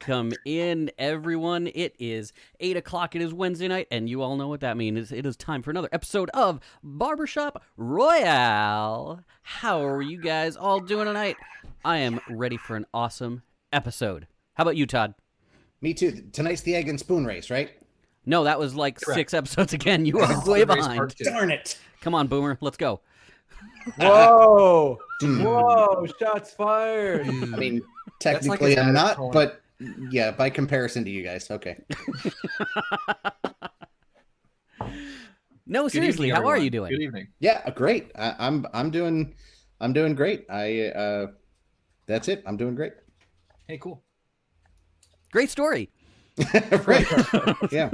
Welcome in, everyone. It is 8 o'clock. It is Wednesday night, and you all know what that means. It is time for another episode of Barbershop Royale. How are you guys all doing tonight? I am ready for an awesome episode. How about you, Todd? Me too. Tonight's the egg and spoon race, right? No, that was like Correct. 6 episodes again. You are way behind. Darn it. Come on, Boomer. Let's go. Whoa! Whoa! Shots fired. I mean, That's like technically his I'm not, tone. but yeah, by comparison to you guys. Okay. No, seriously, how are you doing? Good evening. Yeah, great. I'm doing great. That's it. I'm doing great. Hey, cool. Great story. Right. Yeah.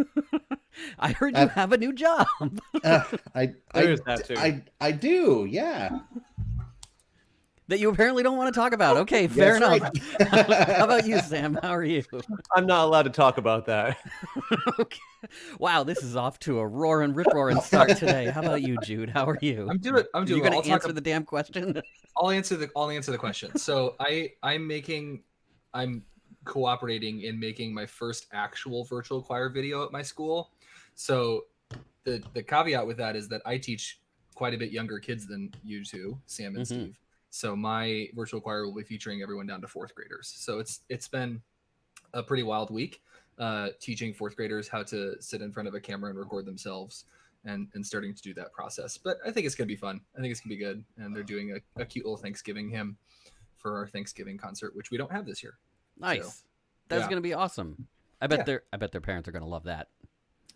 I heard you have a new job. I There's that too. I do. Yeah. That you apparently don't want to talk about. Okay, fair That's enough. right. How about you, Sam? How are you? I'm not allowed to talk about that. Okay. Wow, this is off to a roaring, rip-roaring start today. How about you, Jude? How are you? I'm doing. Are you well. going to answer the damn question? I'll answer the question. So I'm cooperating in making my first actual virtual choir video at my school. So the caveat with that is that I teach quite a bit younger kids than you two, Sam and Steve. So my virtual choir will be featuring everyone down to 4th graders. So it's been a pretty wild week teaching 4th graders how to sit in front of a camera and record themselves and starting to do that process. But I think it's going to be fun. I think it's going to be good. And they're doing a cute little Thanksgiving hymn for our Thanksgiving concert, which we don't have this year. Nice. So, That's yeah. going to be awesome. I bet their parents are going to love that.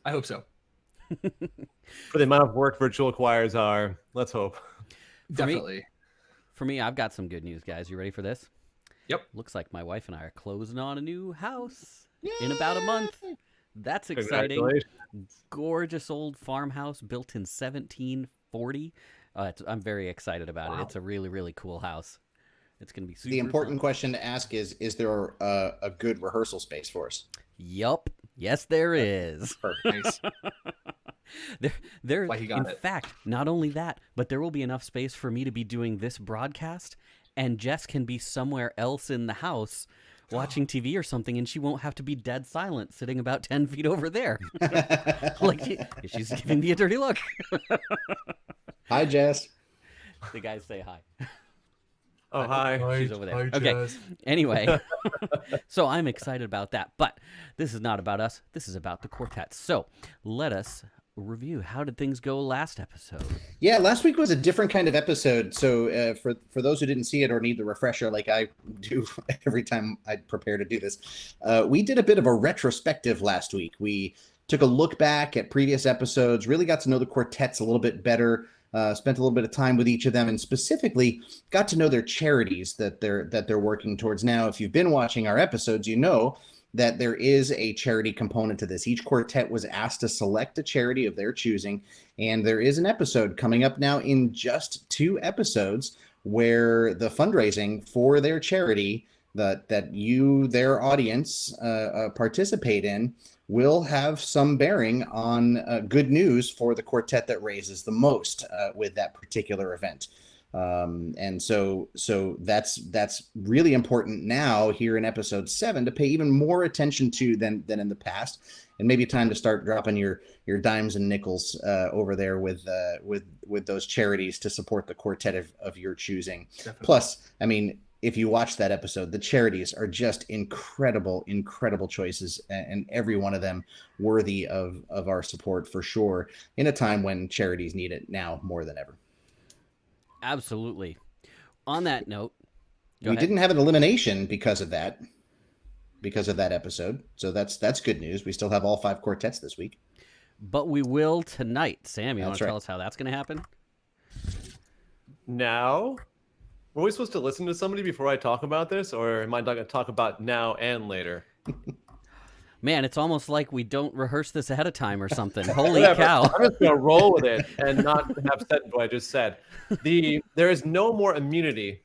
I hope so. For the amount of work virtual choirs are, let's hope. Definitely. For me, I've got some good news, guys. You ready for this? Yep. Looks like my wife and I are closing on a new house in about a month. That's exciting. Congratulations. Gorgeous old farmhouse built in 1740. I'm very excited about it. It's a really, really cool house. It's going to be super The important fun. question to ask is there a good rehearsal space for us? Yup. Yes, there is. Nice. There. Like he got In it. fact, not only that, but there will be enough space for me to be doing this broadcast, and Jess can be somewhere else in the house watching TV or something, and she won't have to be dead silent, sitting about 10 feet over there. Like she's giving me a dirty look. Hi, Jess. The guys say hi. Oh, hi. She's over there. Okay. Anyway, so I'm excited about that. But this is not about us. This is about the quartet. So let us review. How did things go last episode? Yeah, last week was a different kind of episode. So for those who didn't see it or need the refresher like I do every time I prepare to do this, we did a bit of a retrospective last week. We took a look back at previous episodes, really got to know the quartets a little bit better, spent a little bit of time with each of them, and specifically got to know their charities that they're working towards. Now, if you've been watching our episodes, you know that there is a charity component to this. Each quartet was asked to select a charity of their choosing, and there is an episode coming up now in just 2 episodes where the fundraising for their charity that you, their audience, participate in will have some bearing on good news for the quartet that raises the most with that particular event. And so that's really important now here in episode 7 to pay even more attention to than in the past, and maybe time to start dropping your dimes and nickels over there with those charities to support the quartet of your choosing. Definitely. Plus, I mean, if you watch that episode, the charities are just incredible choices, and every one of them worthy of our support for sure in a time when charities need it now more than ever. Absolutely. On that note, We didn't have an elimination because of that episode. So that's good news. We still have all 5 quartets this week. But we will tonight. Sam, you want That's to right. tell us how that's going to happen? Now? Were we supposed to listen to somebody before I talk about this, or am I not going to talk about now and later? Man, it's almost like we don't rehearse this ahead of time or something. Holy Whatever. cow. I'm just going to roll with it and not have said what I just said. There is no more immunity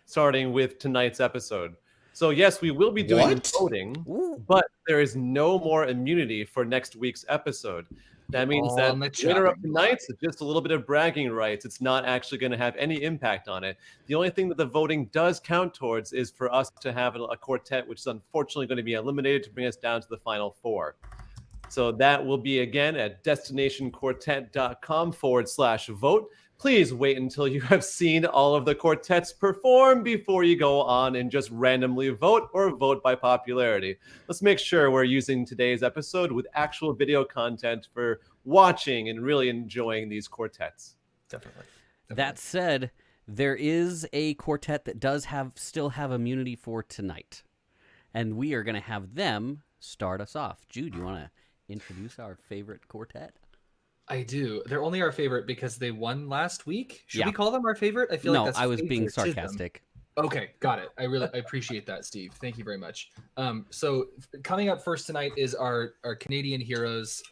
starting with tonight's episode. So yes, we will be doing What? voting, Ooh. but there is no more immunity for next week's episode. That means All that on the the winner of chopping tonight's is just a little bit of bragging rights. It's not actually going to have any impact on it. The only thing that the voting does count towards is for us to have a quartet, which is unfortunately going to be eliminated to bring us down to the final four. So that will be again at destinationquartet.com/vote. Please wait until you have seen all of the quartets perform before you go on and just randomly vote or vote by popularity. Let's make sure we're using today's episode with actual video content for watching and really enjoying these quartets. Definitely. That said, there is a quartet that does still have immunity for tonight. And we are going to have them start us off. Jude, you want to introduce our favorite quartet? I do. They're only our favorite because they won last week. Should Yeah. we call them our favorite? I feel No, like that's I was being favoritism. sarcastic. Okay, got it. I appreciate that, Steve. Thank you very much. So coming up first tonight is our Canadian heroes.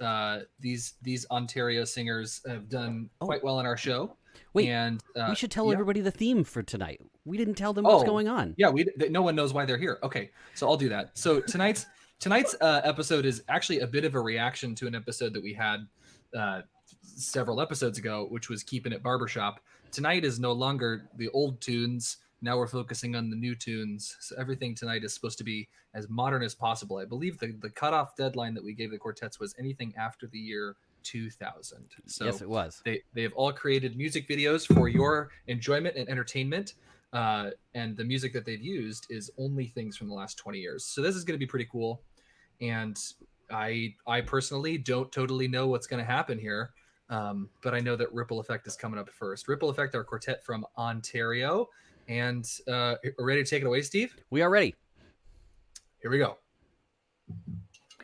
These Ontario singers have done quite well in our show. Wait, and we should tell everybody the theme for tonight. We didn't tell them what's going on. Yeah, no one knows why they're here. Okay, so I'll do that. So tonight's episode is actually a bit of a reaction to an episode that we had several episodes ago, which was Keepin at Barbershop. Tonight is no longer the old tunes. Now we're focusing on the new tunes. So everything tonight is supposed to be as modern as possible. I believe the cutoff deadline that we gave the quartets was anything after the year 2000. So yes, it was. They have all created music videos for your enjoyment and entertainment. And the music that they've used is only things from the last 20 years. So this is going to be pretty cool. And I personally don't totally know what's going to happen here. But I know that Ripple Effect is coming up first. Ripple Effect, our quartet from Ontario. And ready to take it away, Steve? We are ready. Here we go.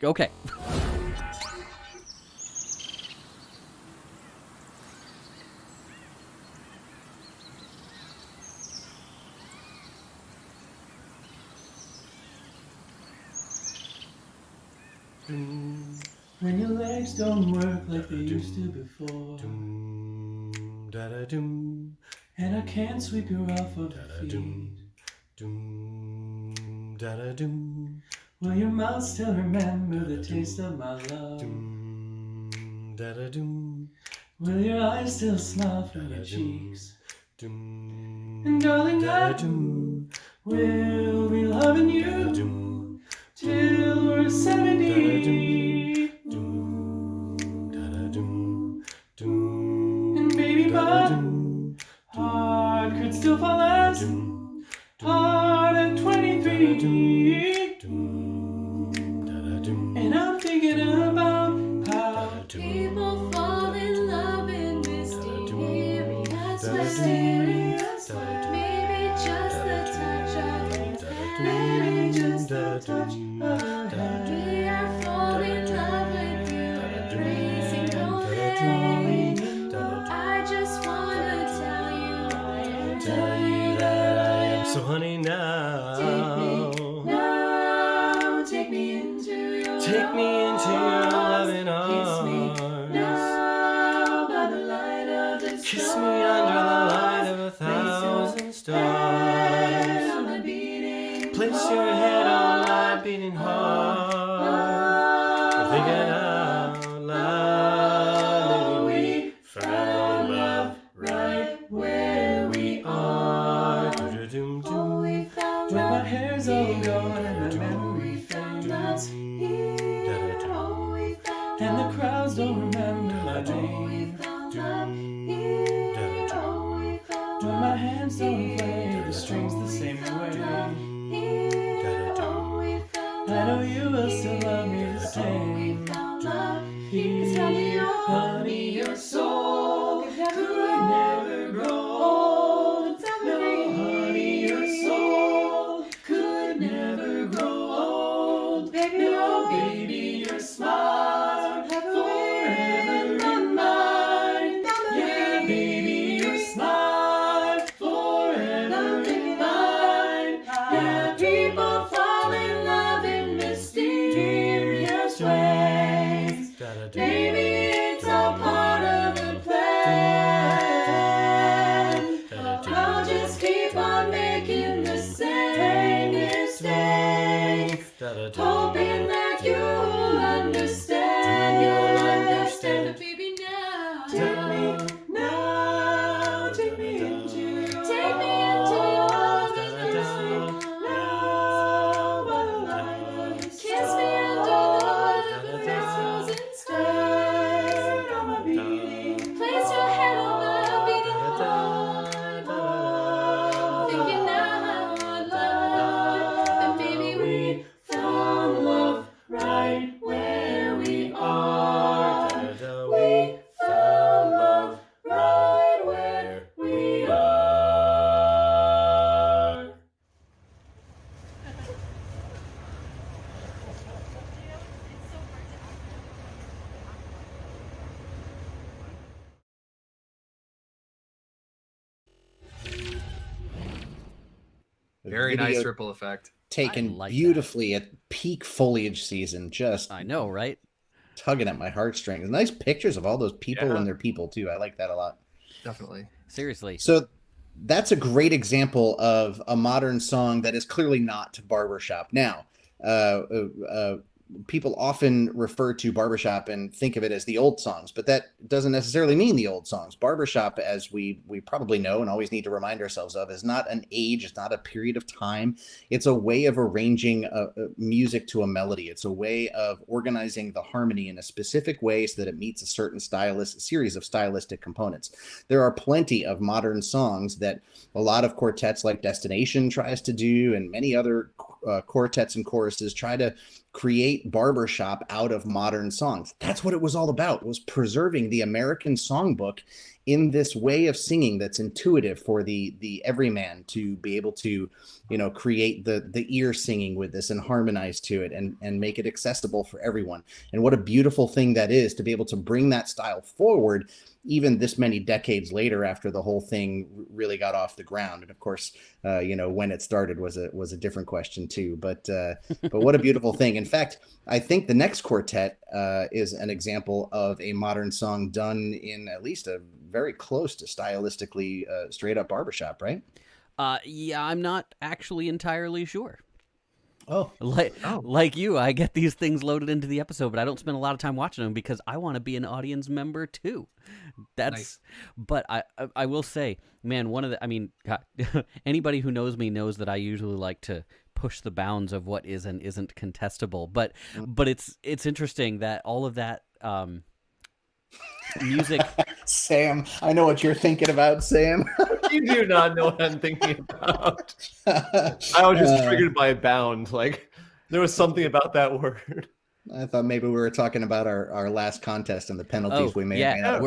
Okay. When your legs don't work like they used to before, and I can't sweep you off of your feet, will your mouth still remember the taste of my love? Will your eyes still smile from your cheeks? And darling, I will be loving you till we're 70. And baby, my heart could still fall as hard at 23. And I'm thinking about how people fall in love in mysterious ways. Maybe just the touch of your hand. Maybe just the touch of your hand. We are falling in love with you every single day. I just wanna tell you that I am. so honey now. Take me into your Take me into your loving Kiss me arms. now by the light of the Kiss stars. me under the light of 1,000 stars. On the beating Place your head on my beating heart. We're thinking out loud. Maybe we found love right where we are. Oh, we found When my love hair's all gone and my memory found us fades, here. Oh, we found and the love crowds don't remember my Oh, we name. found love here. Oh, we found When love my hands don't play the strings the same way, here. Oh, we found I know you will still love me the Oh, we same. found love Here, honey, your soul could never grow old. No, honey, your soul could never grow old. No, baby, your smile forever in mine. Yeah, baby, your smile forever in mine. Yeah, people fall in love in mysterious ways. Maybe it's all part of the plan. I'll just keep on making the same mistakes, hoping that you'll understand. But baby, now. Take me now, take me into your Take me into your arms. now by the light of the Kiss me under the frozen stars. on my beating Place your head on my beating heart. Thinking now our love. Then baby, we found love right where we are. We found love right where we are. Very Video nice ripple effect. taken I like beautifully at peak foliage season, just I know, right? tugging at my heartstrings. Nice pictures of all those people Yeah. and their people too. I like that a lot. Definitely. Seriously. So that's a great example of a modern song that is clearly not Barbershop. Now, people often refer to Barbershop and think of it as the old songs, but that doesn't necessarily mean the old songs. Barbershop, as we probably know and always need to remind ourselves of, is not an age, it's not a period of time. It's a way of arranging music to a melody. It's a way of organizing the harmony in a specific way so that it meets a certain series of stylistic components. There are plenty of modern songs that a lot of quartets like Destination tries to do, and many other quartets and choruses try to create barbershop out of modern songs. That's what it was all about, was preserving the American songbook in this way of singing that's intuitive for the everyman to be able to, create the ear singing with this and harmonize to it and make it accessible for everyone. And what a beautiful thing that is to be able to bring that style forward even this many decades later after the whole thing really got off the ground. And of course, when it started was a different question too, but what a beautiful thing. In fact, I think the next quartet is an example of a modern song done in at least a very close to stylistically straight up barbershop, right? Yeah, I'm not actually entirely sure. Oh, Like you, I get these things loaded into the episode, but I don't spend a lot of time watching them because I want to be an audience member too. That's, Nice. but I will say, man, God, anybody who knows me knows that I usually like to push the bounds of what is and isn't contestable. But it's interesting that all of that music. Sam, I know what you're thinking about, Sam. You do not know what I'm thinking about. I was just triggered by bound. Like there was something about that word. I thought maybe we were talking about our last contest and the penalties we may or may not have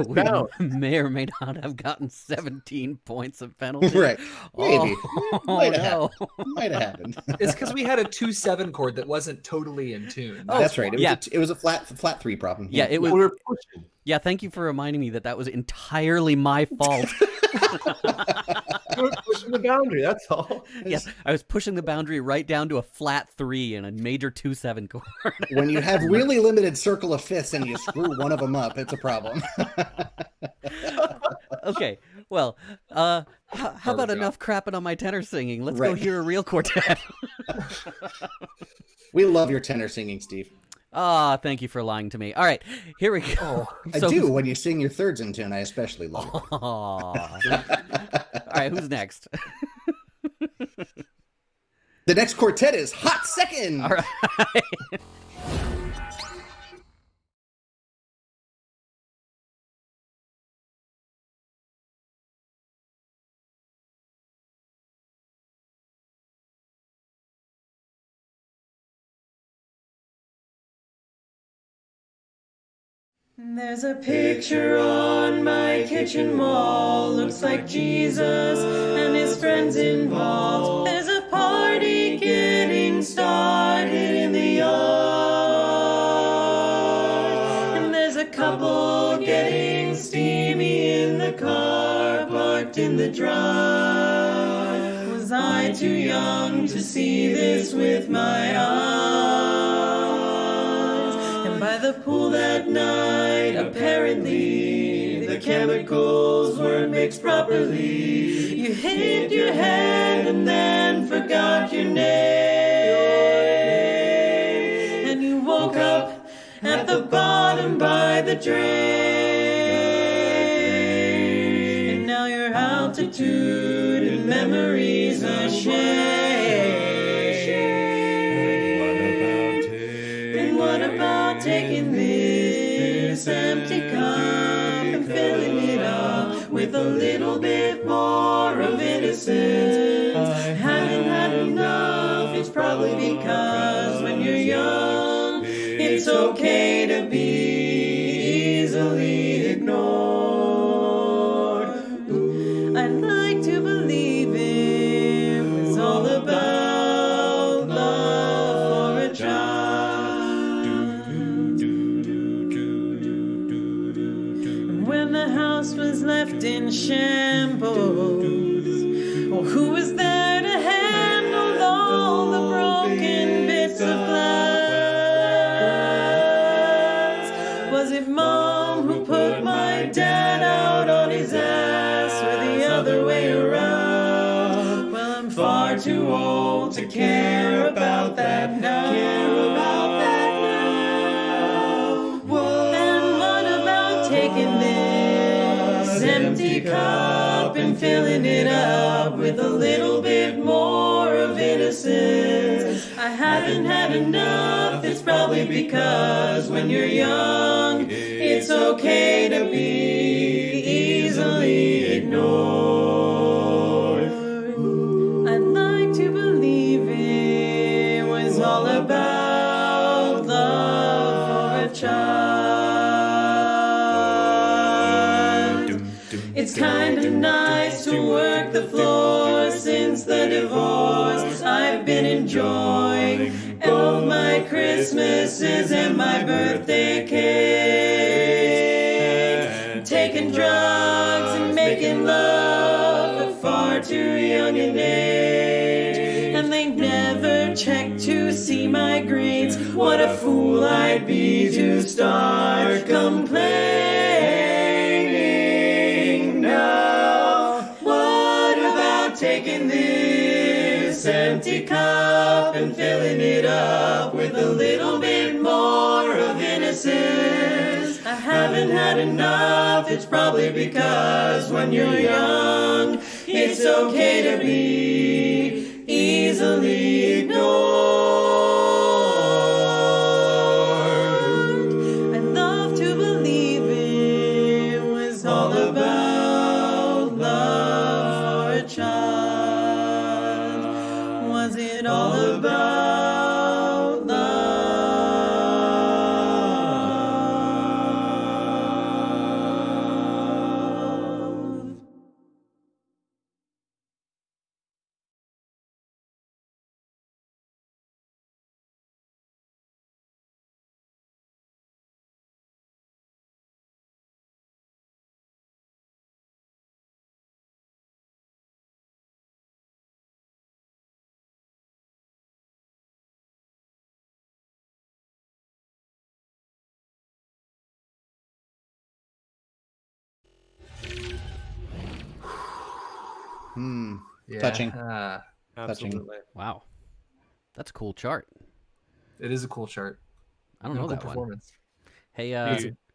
where gotten. we may or may not have gotten 17 points of penalty. Right. Maybe. Oh, Might have no. happened. Might have happened. It's because we had a 2/7 chord that wasn't totally in tune. That's right. It yeah. was a flat 3 problem. Yeah, it was. We were pushing. Yeah, thank you for reminding me that was entirely my fault. We were pushing the boundary. That's all. Yes, I was pushing the boundary right down to a flat 3 and a major 2/7 chord. When you have really limited circle of fifths and you screw one of them up, it's a problem. Okay, well, how about enough crapping on my tenor singing? Let's go Right. hear a real quartet. We love your tenor singing, Steve. Thank you for lying to me. All right, here we go. I do. When you sing your thirds in tune, I especially love it. All right, who's next? The next quartet is Hot Second. All right. There's a picture on my kitchen wall. Looks like Jesus and his friends involved. There's a party getting started in the yard. And there's a couple getting steamy in the car parked in the drive. Was I too young to see this with my eyes? And by the pool that night, apparently, the chemicals weren't mixed properly. You hit your head and then forgot your name. And you woke up at the bottom by the drain. And now your altitude and memories are shared. And what about taking this empty cup and filling it up with a little bit more of innocence? I haven't had enough. It's probably because when you're young, it's okay to be easily ignored. I'd like to believe it was all about love for a child. And when the house was left in shambles, oh, who was there to handle all the broken bits of glass? Was it Mom who put my dad out on his ass, or the other way around? Well, I'm far too old to care about that now. And what about taking this empty cup and filling it up with a little bit more of innocence? I haven't had enough. It's probably because when you're young, it's okay to be easily ignored. I'd like to believe it was all about love for a child. It's kinda nice to work the floor since the divorce. I've been enjoying all of my Christmases and my birthday cake. Taking drugs and making love at far too young an age. And they never checked to see my grades. What a fool I'd be to start complaining now. What about taking this empty cup and filling it up with a little bit more of innocence? I haven't had enough. It's probably because when you're young, it's okay to be easily ignored. I'd love to believe it was all about love for a child. Was it all about love? Touching. Absolutely. Wow. That's a cool chart. It is a cool chart. I don't know Cool that one. performance. Hey,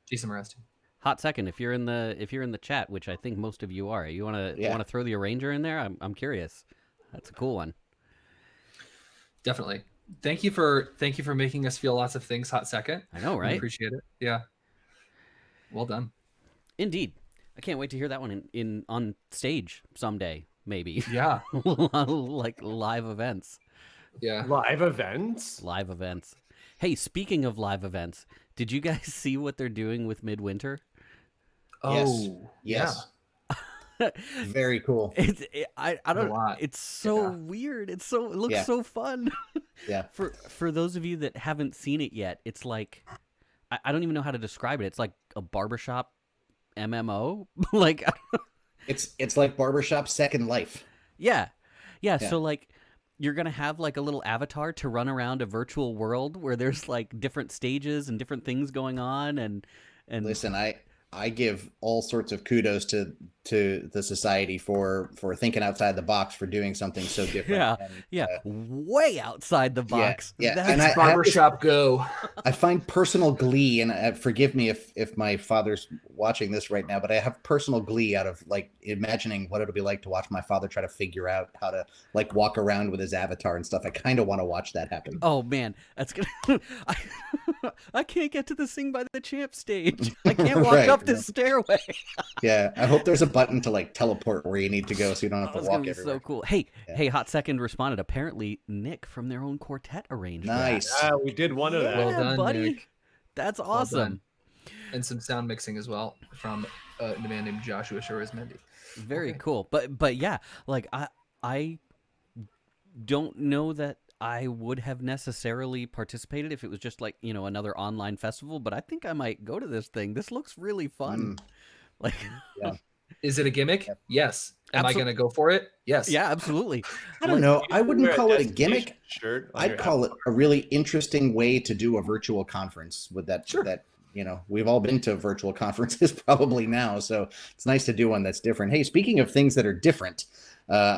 Jason Mraz. hot second, if you're in the chat, which I think most of you are, you wanna throw the arranger in there? I'm curious. That's a cool one. Definitely. Thank you for making us feel lots of things, hot second. I know, We right? appreciate it. Yeah. Well done. Indeed. I can't wait to hear that one in on stage someday, maybe. Yeah. Like live events. Yeah. Live events? Live events. Hey, speaking of live events, did you guys see what they're doing with Midwinter? Oh, Yes. Very cool. I don't. A lot. It's so Yeah. weird. It looks Yeah. so fun. Yeah. For those of you that haven't seen it yet, it's like I don't even know how to describe it. It's like a barbershop MMO. Like It's like Barbershop Second Life. yeah. Yeah. So like you're gonna have like a little avatar to run around a virtual world where there's like different stages and different things going on and Listen, I give all sorts of kudos to the society for thinking outside the box, for doing something so different. yeah, And, way outside the box. yeah. That's And I have to Barbershop Go. I find personal glee, and forgive me if my father's watching this right now, but I have personal glee out of like imagining what it'll be like to watch my father try to figure out how to like walk around with his avatar and stuff. I kind of want to watch that happen. Oh man, that's gonna. I can't get to the Sing by the Champ stage. I can't walk Right, up this stairway. Yeah, I hope there's a button to like teleport where you need to go, so you don't have Oh, to it's gonna walk be everywhere. so cool. Hey, Yeah. hey, Hot Second responded. Apparently, Nick from their own quartet arranged that. Nice. We did one of that. Well done, buddy. Nick. That's Well awesome. done. And some sound mixing as well from a man named Joshua Shoresmendi. Very Okay. cool. But yeah, like I don't know that I would have necessarily participated if it was just like, another online festival, but I think I might go to this thing. This looks really fun. Like Is it a gimmick? Yep. Yes. Am I Absol- going to go for it? Yes. yeah, absolutely. I don't know. I wouldn't Wear call it a destination gimmick. Shirt on I'd your call it a really interesting way to do a virtual conference with that. Sure. That we've all been to virtual conferences probably now, so it's nice to do one that's different. Hey, speaking of things that are different,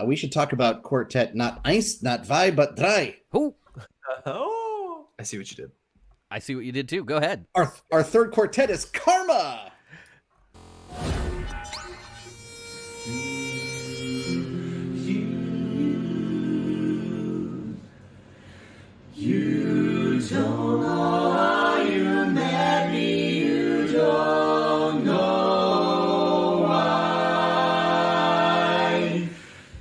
we should talk about quartet, not eins, not zwei, but drei. Oh, Oh. I see what you did. I see what you did too. Go ahead. Our third quartet is Karma. You don't know how you met me, you don't know why.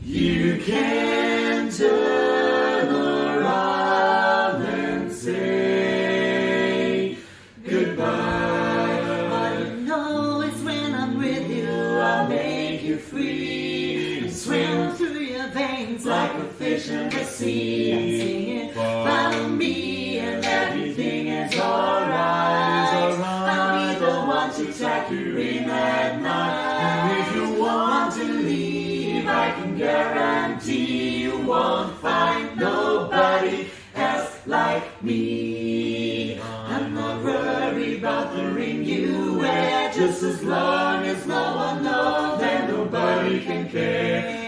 You can turn around and say goodbye. All you know is when I'm with you, I'll make you free. And swim through your veins like a fish in the sea. And singing, follow me and everything is alright. I'll be the one to tuck you in at night. And if you want to leave, I can guarantee you won't find nobody else like me. I'm not worried about the ring you wear, just as long as no one knows, then nobody can care.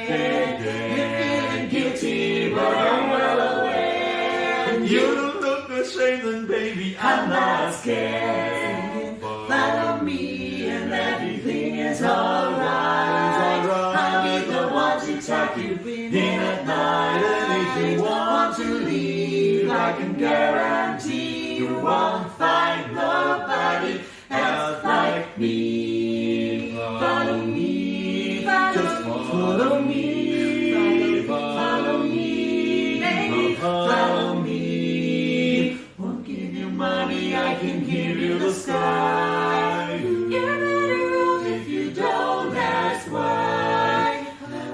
You're feeling guilty, but I'm well aware. And you don't look ashamed, then baby, I'm not scared. Follow me and everything is alright. I'll be the one to tuck you in at night. And if you want to leave, I can guarantee you won't find nobody else like me. Follow me, just follow me. Follow me, follow me. Won't give you money, I can give you the sky. You're better off if you don't ask why.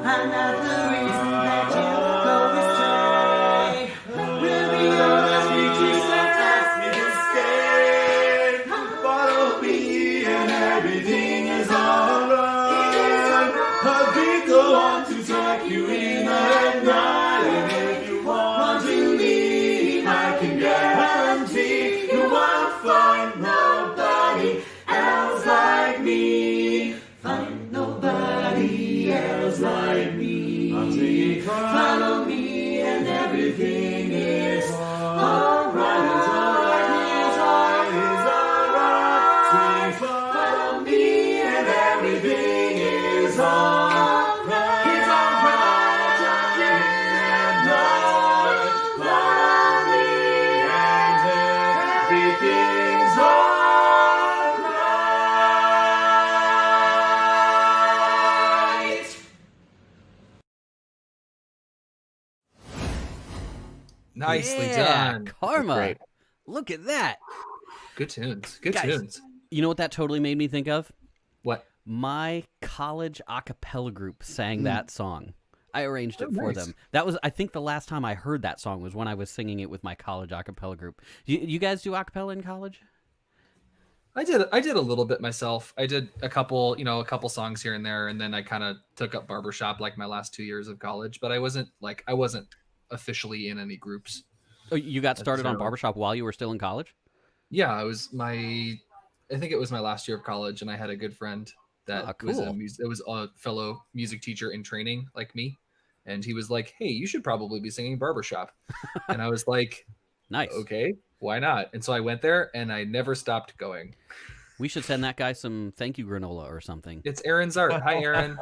I'm not the reason that you go astray. We'll be honest, we just ask me to stay. Follow me and everything is alright. I'll be the one to tuck you in at night. And if you want to leave, I can guarantee you won't find nobody else like me. Find nobody else like me. I'm saying, follow me and everything is alright. It's alright, it's alright. Follow me and everything is alright. It's alright. Follow me and everything's alright. Nicely Yeah, done. Karma. Great. Look at that. Good tunes. Good Guys. tunes. You know what that totally made me think of? What? My college a cappella group sang that song. I arranged it Oh, for nice. them. That was, I think, the last time I heard that song was when I was singing it with my college a cappella group. You guys do a cappella in college? I did a little bit myself. I did a couple songs here and there, and then I kind of took up Barbershop like my last 2 years of college, but I wasn't officially in any groups. Oh, you got started on Necessarily. Barbershop while you were still in college? Yeah, I think it was my last year of college, and I had a good friend that Ah, was cool. it was a fellow music teacher in training like me, and he was like, "Hey, you should probably be singing Barbershop," and I was like, Nice. "Okay." why not? And so I went there and I never stopped going. We should send that guy some thank you granola or something. It's Aaron's art. Hi, Aaron.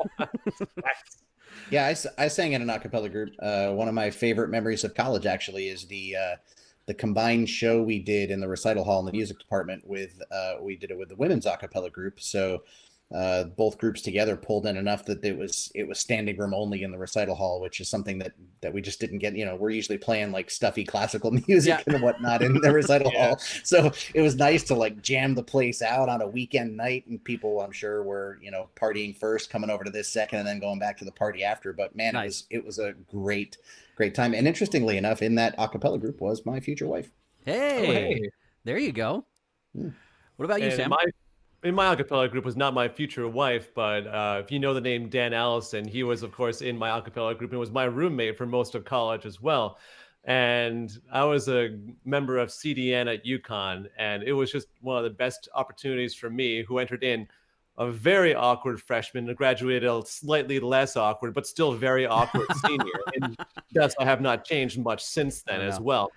Yeah, I sang in an a cappella group. One of my favorite memories of college actually is the combined show we did in the recital hall in the music department with we did it with the women's a cappella group. So both groups together pulled in enough that it was standing room only in the recital hall, which is something that we just didn't get. You know, we're usually playing like stuffy classical music and whatnot in the recital hall. So it was nice to like jam the place out on a weekend night, and people I'm sure were, you know, partying first, coming over to this second, and then going back to the party after. But man, it was a great time. And interestingly enough, in that a cappella group was my future wife. Hey, there you go. What about you, Sam? In my acapella group was not my future wife, but if you know the name Dan Allison, he was, of course, in my acapella group and was my roommate for most of college as well. And I was a member of CDN at UConn, and it was just one of the best opportunities for me, who entered in a very awkward freshman and graduated a slightly less awkward, but still very awkward senior. And thus, I have not changed much since then as well.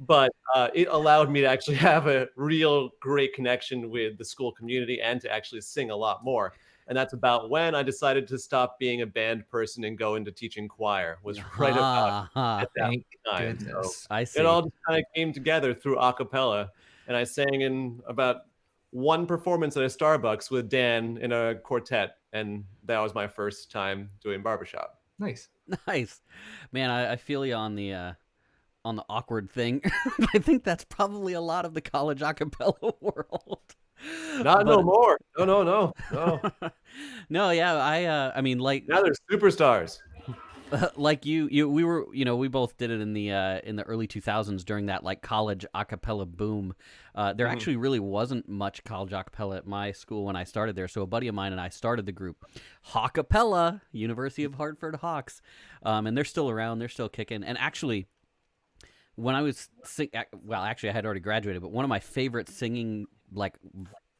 But it allowed me to actually have a real great connection with the school community and to actually sing a lot more. And that's about when I decided to stop being a band person and go into teaching choir. Was right about at that time. So I see. it all just kind of came together through a cappella. And I sang in about one performance at a Starbucks with Dan in a quartet. And that was my first time doing Barbershop. Nice. Man, I feel you on the awkward thing. I think that's probably a lot of the college a cappella world. No more. No. No, yeah, I mean, like now they're superstars. Like we were, you know, we both did it in the early 2000s during that like college a cappella boom. There actually really wasn't much college a cappella at my school when I started there. So a buddy of mine and I started the group Hawkapella, University of Hartford Hawks, and they're still around. They're still kicking. And actually, when I was actually I had already graduated, but one of my favorite singing like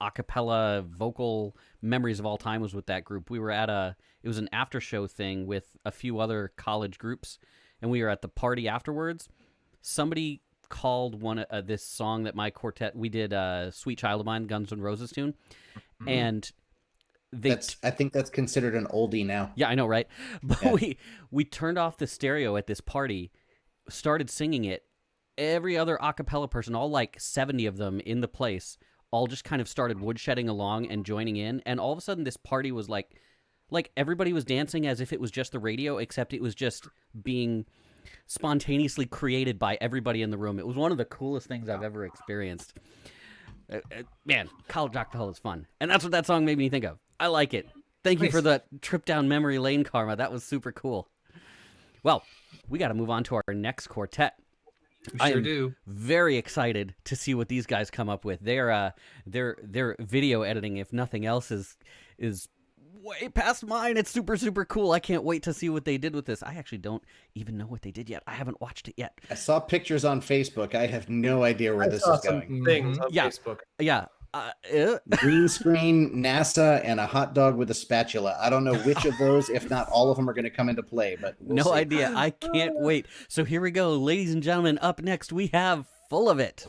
a cappella vocal memories of all time was with that group. We were at it was an after show thing with a few other college groups, and we were at the party afterwards. Somebody called this song that my quartet, we did Sweet Child of Mine, Guns N' Roses tune, and I think that's considered an oldie now. Yeah, I know, right? But we turned off the stereo at this party, started singing it. Every other a cappella person, all like 70 of them in the place, all just kind of started woodshedding along and joining in. And all of a sudden this party was like everybody was dancing as if it was just the radio, except it was just being spontaneously created by everybody in the room. It was one of the coolest things I've ever experienced. Man, college a cappella is fun. And that's what that song made me think of. I like it. Thank you for the trip down memory lane, Karma. That was super cool. Well, we got to move on to our next quartet. We sure do. Very excited to see what these guys come up with. Their video editing, if nothing else, is way past mine. It's super, super cool. I can't wait to see what they did with this. I actually don't even know what they did yet. I haven't watched it yet. I saw pictures on Facebook. I have no idea where this is going. Things on Facebook. Yeah. Green screen, NASA, and a hot dog with a spatula. I don't know which of those, if not all of them, are going to come into play, but we'll see. Idea. I can't wait. So here we go. Ladies and gentlemen, up next we have Full of It.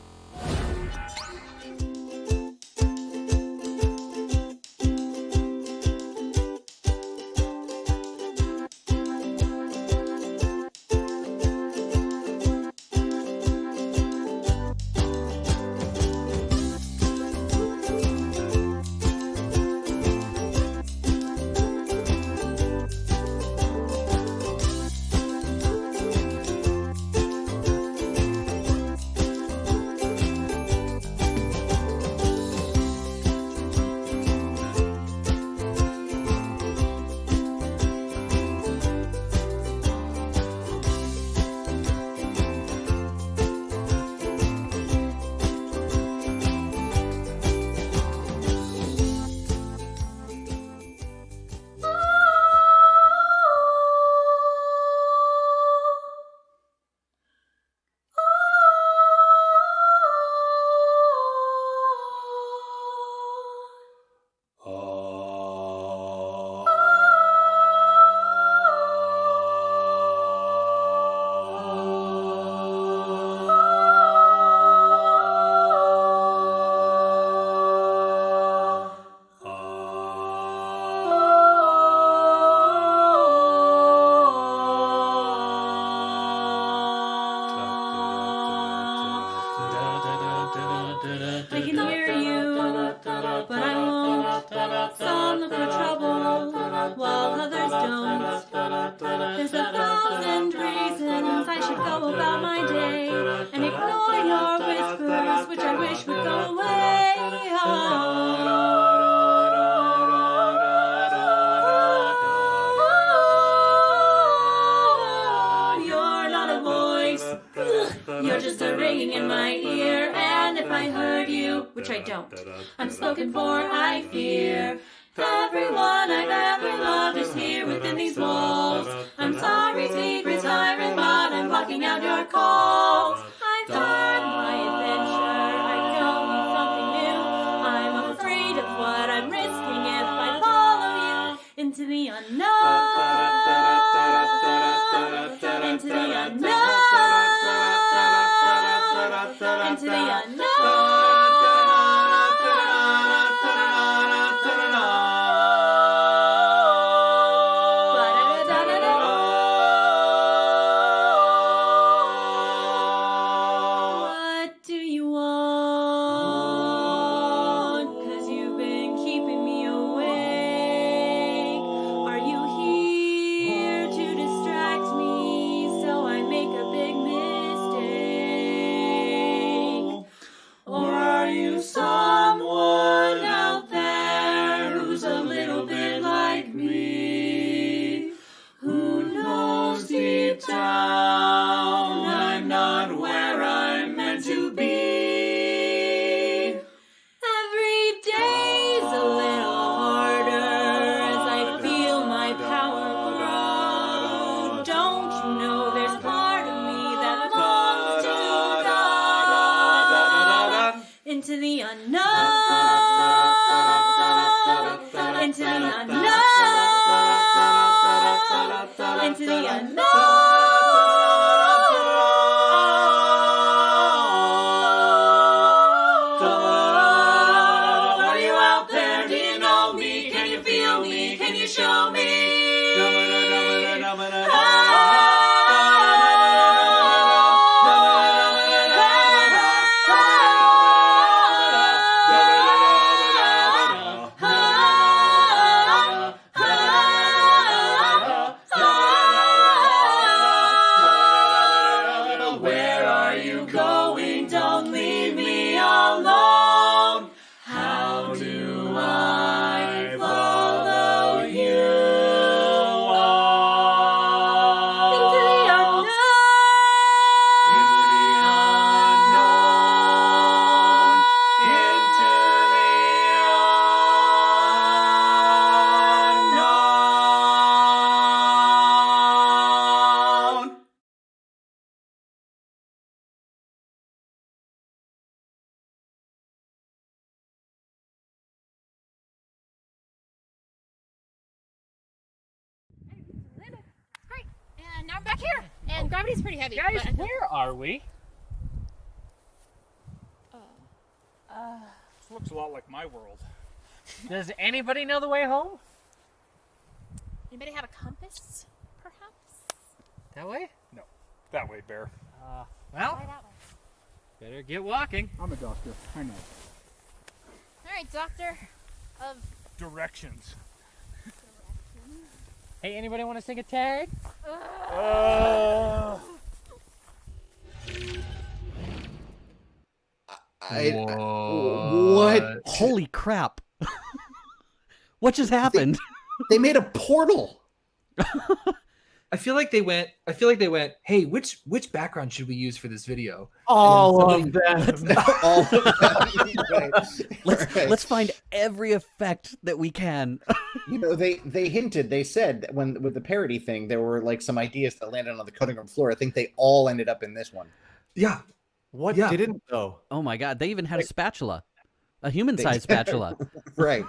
I can hear you, but I won't. Some look for trouble, while others don't. There's 1,000 reasons I should go about my day and ignore your whispers, which I wish would go away. You're not a voice, you're just a ringing in my ear. And if I heard you, which I don't, I'm spoken for, I fear. Everyone I've ever loved is here within these walls. I'm sorry, secret siren, but I'm blocking out your calls. I've had my adventure, I don't need something new. I'm afraid of what I'm risking if I follow you into the unknown. Into the unknown. Into the unknown. What do you want? 'Cause you've been keeping me awake. Are you here to distract me so I make a big mistake? Or are you someone out there who's a little bit like me? Who knows deep down I'm not where I'm meant to be? Every day's a little harder as I feel my power grow. Don't you know there's part of me that longs to go into the unknown, into the unknown, into the unknown. Are you out there? Do you know me? Can you feel me? Can you show me? Where are you going? Don't leave me alone. How do I follow you into the unknown? Into the unknown. Into the unknown. Great. And now I'm back here. And gravity's pretty heavy. Guys, but- where are we? This looks a lot like my world. Does anybody know the way home? Anybody have a compass, perhaps? That way? No, that way, Bear. Well, Try that way. better get walking. I'm a doctor. I know. All right, doctor of Directions. Hey, anybody want to sing a tag? What? Holy crap. What just happened? They made a portal. I feel like they went. Hey, which background should we use for this video? All And of them. All of them. Right. Right. Let's find every effect that we can. You know, they hinted. They said that when with the parody thing, there were like some ideas that landed on the cutting room floor. I think they all ended up in this one. Yeah, What Yeah. didn't though? Oh my god, they even had a spatula. A human-sized spatula. Right.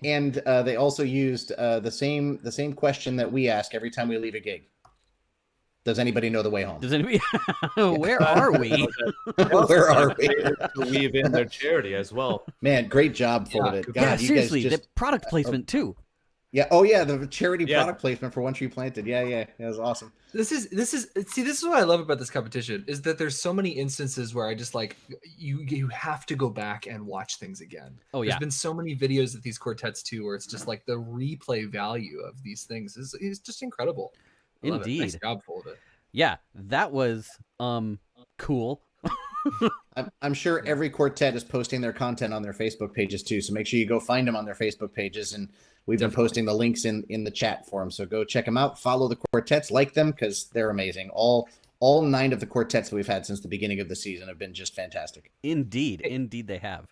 And they also used the same question that we ask every time we leave a gig. Does anybody know the way home? Does anybody Where are we? Where are we? To weave in their charity as well. Man, great job, Folded. God, Yeah, you seriously, guys the just product placement too. Yeah. Oh yeah, the charity Yeah. product placement for One Tree Planted. Yeah, yeah, that was awesome. This is what I love about this competition is that there's so many instances where I just like you have to go back and watch things again. Oh, yeah. There's been so many videos of these quartets too where it's just like the replay value of these things is just incredible. I love it. Nice Indeed. job, Folda. Yeah, that was cool. I'm sure every quartet is posting their content on their Facebook pages too. So make sure you go find them on their Facebook pages, and we've been posting the links in the chat for them. So go check them out. Follow the quartets, like them because they're amazing. All 9 of the quartets that we've had since the beginning of the season have been just fantastic. Indeed they have.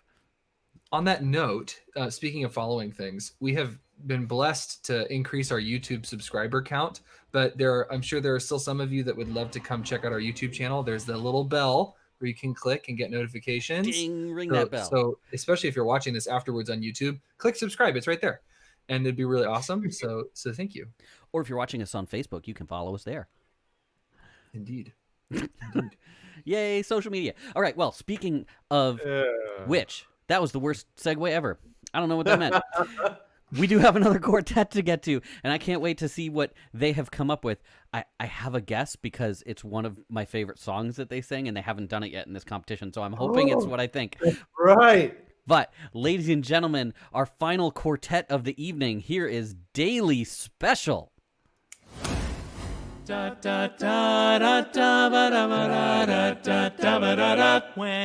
On that note, speaking of following things, we have been blessed to increase our YouTube subscriber count, but I'm sure there are still some of you that would love to come check out our YouTube channel. There's the little bell where you can click and get notifications. Ding, ring that bell. So especially if you're watching this afterwards on YouTube, click subscribe. It's right there. And it'd be really awesome. So thank you. Or if you're watching us on Facebook, you can follow us there. Indeed. Yay, social media. All right, well, speaking of which, that was the worst segue ever. I don't know what that meant. We do have another quartet to get to, and I can't wait to see what they have come up with. I have a guess because it's one of my favorite songs that they sing, and they haven't done it yet in this competition, so I'm hoping it's what I think. Right. But, ladies and gentlemen, our final quartet of the evening, here is Daily Special. When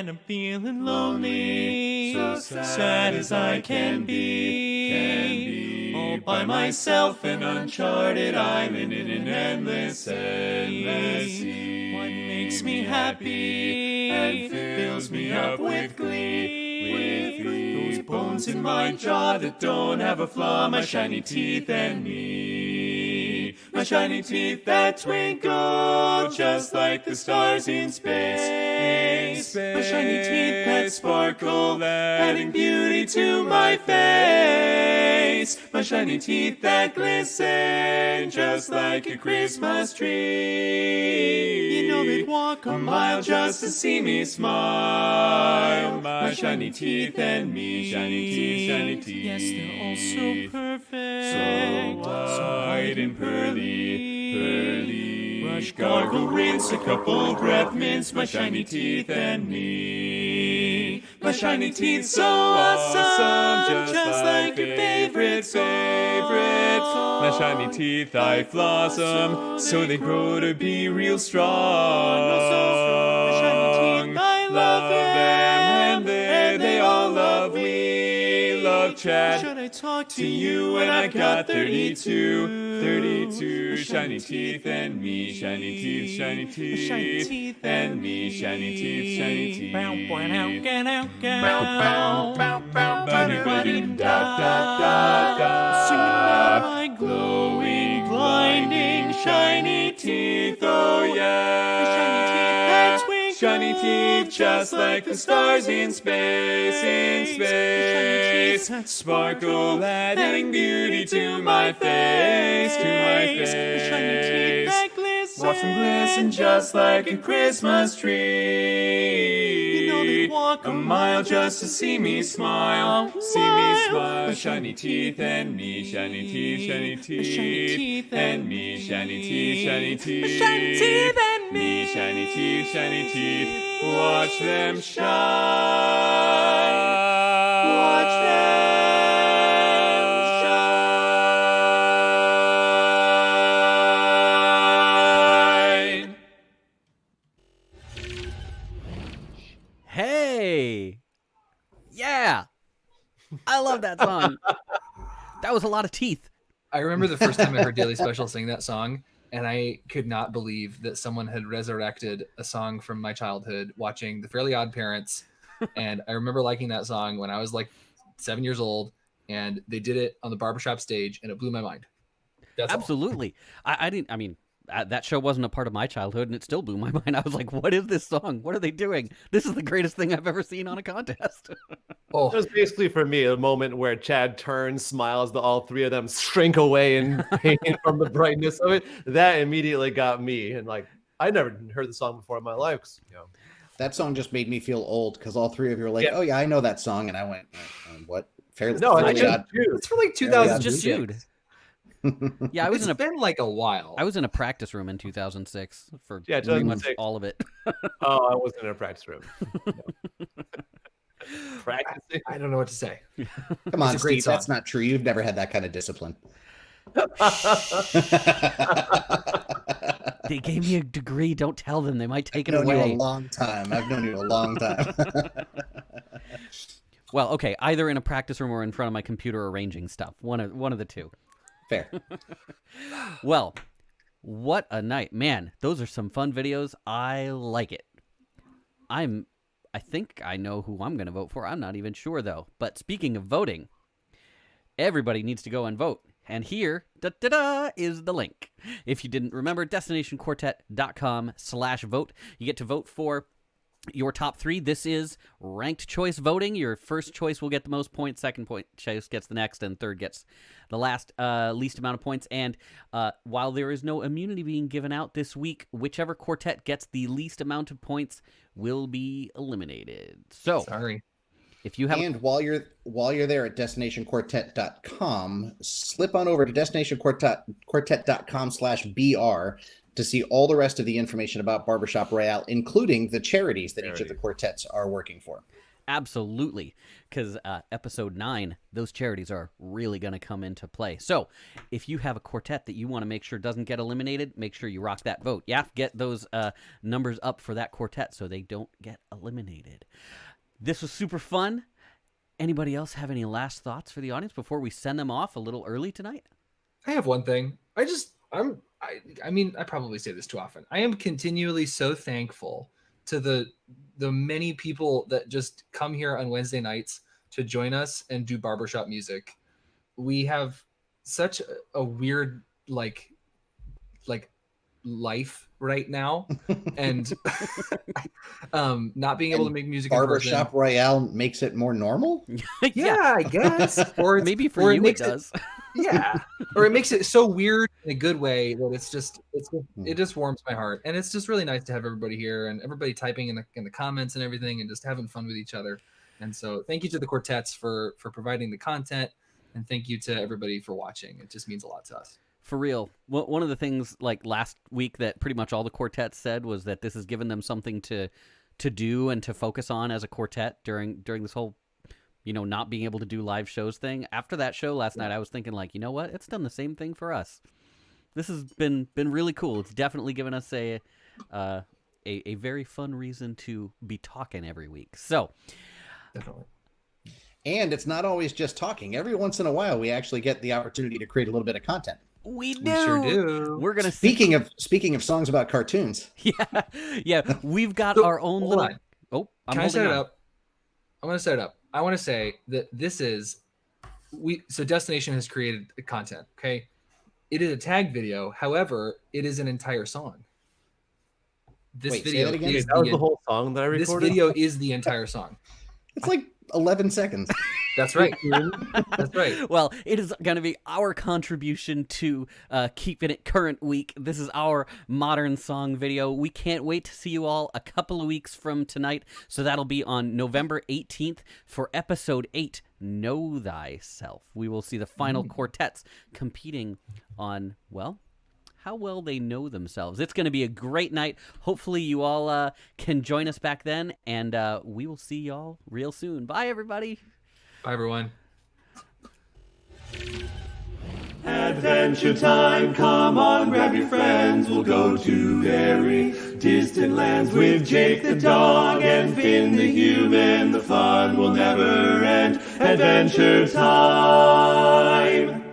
I'm feeling lonely, so sad as I can be, all by myself, an uncharted island in an endless sea. What makes me happy and fills me up with glee, those bones in my jaw that don't have a flaw, my shiny teeth and me. My shiny teeth that twinkle just like the stars in space. My shiny teeth that sparkle, adding beauty to my face. My shiny teeth that glisten just like a Christmas tree. You know they'd walk a mile just to see me smile. My shiny teeth and me. Shiny teeth, shiny teeth. Yes, they're all so perfect. So white and pearly. Brush, gargle, rinse, a couple breath mints, my shiny teeth and me. My shiny teeth so awesome, just like your favorite song. My shiny teeth I flossom, so they grow to be real strong. My shiny teeth I love them, and they all love me. Love chat. Should I talk to you when I got 32 shiny teeth and me, shiny teeth and me, shiny teeth, shiny teeth. My glowing, blinding, shiny teeth, oh yeah. Shiny teeth, just like the stars in space, sparkle, adding beauty to my face, Shiny teeth that glisten, watch them glisten just like a Christmas tree. You know they walk a mile just to see me smile, My shiny teeth and me, shiny teeth and me, shiny teeth, My shiny teeth and me, shiny teeth, watch them shine. Watch them shine. Hey! Yeah! I love that song. That was a lot of teeth. I remember the first time I heard Daily Special sing that song, and I could not believe that someone had resurrected a song from my childhood watching The Fairly Odd Parents. And I remember liking that song when I was like 7 years old, and they did it on the Barbershop stage, and it blew my mind. That's all. Absolutely. That show wasn't a part of my childhood, and it still blew my mind. I was like, what is this song? What are they doing? This is the greatest thing I've ever seen on a contest. Oh, It was basically for me a moment where Chad turns, smiles, all 3 of them shrink away in pain from the brightness of it. That immediately got me, and like I never heard the song before in my life. 'Cause, That song just made me feel old because all 3 of you were like, "Oh yeah, I know that song," and I went, "What? Fairly No, Fairly it's Odd." it's for like Fairly Odd 2006. Just sued. Yeah, I was It's in a been like a while. I was in a practice room in 2006 for Yeah, pretty much 2006. all of it. Oh, I wasn't in a practice room. Practicing. I don't know what to say. Come on, It's a great Steve. That's song. not true. You've never had that kind of discipline. They gave me a degree. Don't tell them. They might take it I've known you away. a long time. I've known you a long time. Well, okay, either in a practice room or in front of my computer arranging stuff. One of the two. Fair. Well, what a night. Man, those are some fun videos. I like it. I think I know who I'm going to vote for. I'm not even sure, though. But speaking of voting, everybody needs to go and vote. And here, is the link. If you didn't remember, destinationquartet.com/vote. You get to vote for your top 3. This is ranked choice voting. Your first choice will get the most points. Second choice gets the next, and third gets the least amount of points. And while there is no immunity being given out this week, whichever quartet gets the least amount of points will be eliminated. So, Sorry. if you have And while you're there at destinationquartet.com, slip on over to destinationquartet.com/br to see all the rest of the information about Barbershop Royale, including the charities that each of the quartets are working for. Absolutely, because episode 9, those charities are really going to come into play. So if you have a quartet that you want to make sure doesn't get eliminated, make sure you rock that vote. You have to get those numbers up for that quartet so they don't get eliminated. This was super fun. Anybody else have any last thoughts for the audience before we send them off a little early tonight? I have one thing. I mean, I probably say this too often. I am continually so thankful to the many people that just come here on Wednesday nights to join us and do barbershop music. We have such a weird like life right now, and not being able to make music in Barbershop person. Royale makes it more normal? Yeah, I guess. Or Maybe for you it does. Yeah, or it makes it so weird in a good way that it just warms my heart, and it's just really nice to have everybody here and everybody typing in the comments and everything, and just having fun with each other. And so, thank you to the quartets for providing the content, and thank you to everybody for watching. It just means a lot to us. For real. One of the things like last week that pretty much all the quartets said was that this has given them something to do and to focus on as a quartet during this whole, not being able to do live shows thing. After that show last night, I was thinking like, you know what? It's done the same thing for us. This has been really cool. It's definitely given us a very fun reason to be talking every week. So, Definitely. And it's not always just talking. Every once in a while, we actually get the opportunity to create a little bit of content. we do. We sure do. We're gonna Speaking of songs about cartoons, yeah. We've got So, our own hold little. on. Oh, I'm Can I holding set it on. up? I'm going to set it up. I want to say that this is so Destination has created content. Okay, it is a tag video. However, it is an entire song. This Wait, say video that again? is That was the whole song that I this recorded. video is the entire song. it's like 11 seconds. That's right. That's right. Well, it is going to be our contribution to Keepin' It Current Week. This is our modern song video. We can't wait to see you all a couple of weeks from tonight. So that'll be on November 18th for episode 8, Know Thyself. We will see the final quartets competing on, well, how well they know themselves. It's going to be a great night. Hopefully you all can join us back then, and we will see y'all real soon. Bye, everybody. Bye, everyone. Adventure time, come on, grab your friends. We'll go to very distant lands with Jake the dog and Finn the human. The fun will never end. Adventure time.